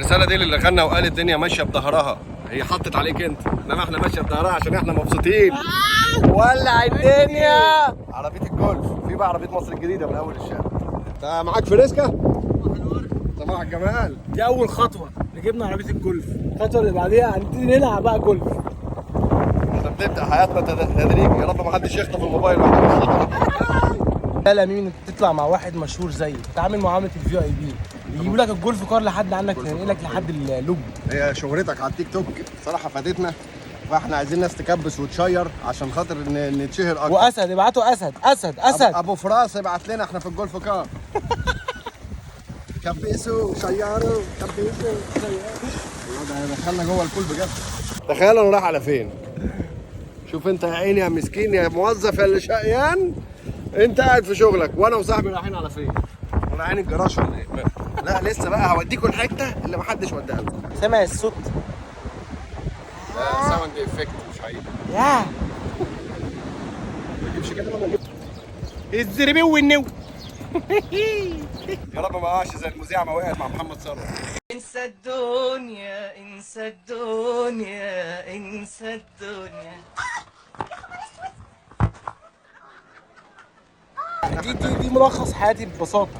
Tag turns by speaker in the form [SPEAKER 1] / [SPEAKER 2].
[SPEAKER 1] الرساله دي اللي غنى وقال الدنيا ماشيه بظهرها، هي حطت عليك انت، انما احنا ماشيه بظهرها عشان احنا مبسوطين. ولع الدنيا. عربيه الجولف، في بقى عربيه مصر الجديده من اول الشارع. انت معاك فريسكا؟ صباح الجمال.
[SPEAKER 2] دي اول خطوه، جبنا عربيه الجولف. الخطوه اللي بعديها هنبتدي نلعب بقى جولف.
[SPEAKER 1] احنا بنبدا حياتنا تدريجي، يا رب ما حدش يخطف الموبايل.
[SPEAKER 2] لا لا، مين تطلع مع واحد مشهور زيك، تتعامل معامله الفي اي بي، يجيبوا لك الجولف كار لحد عندك، تنقلك لحد اللوب.
[SPEAKER 1] هي شهرتك على التيك توك صراحه فادتنا، فاحنا عايزين ناس تكبس وتشير عشان خاطر نتشهر اكتر.
[SPEAKER 2] واسد، ابعتوا اسد اسد اسد.
[SPEAKER 1] ابو فراس ابعت لنا، احنا في الجولف كار. كبسوا شيروا كبسوا شيروا. ده دخلنا جوه الكل بجد. تخيل انا رايح على فين. شوف انت يا عيني يا مسكين يا موظف يا اللي شقيان، انت قاعد في شغلك وانا وصاحبي رايحين على فين؟ رايحين الجراج ولا ايه؟ لا لسه بقى هوديكم الحته اللي محدش وداها لكم.
[SPEAKER 2] سامع الصوت؟
[SPEAKER 1] ده ساوند افكت مش حقيقي.
[SPEAKER 2] يا
[SPEAKER 1] ما تجيبش كده ولا
[SPEAKER 2] الزربي والنو.
[SPEAKER 1] يا رب ما اقعش زي المذيعه ما وقعت مع محمد ثروت.
[SPEAKER 3] انسى الدنيا انسى الدنيا انسى الدنيا.
[SPEAKER 2] دي ملخص حياتي ببساطه.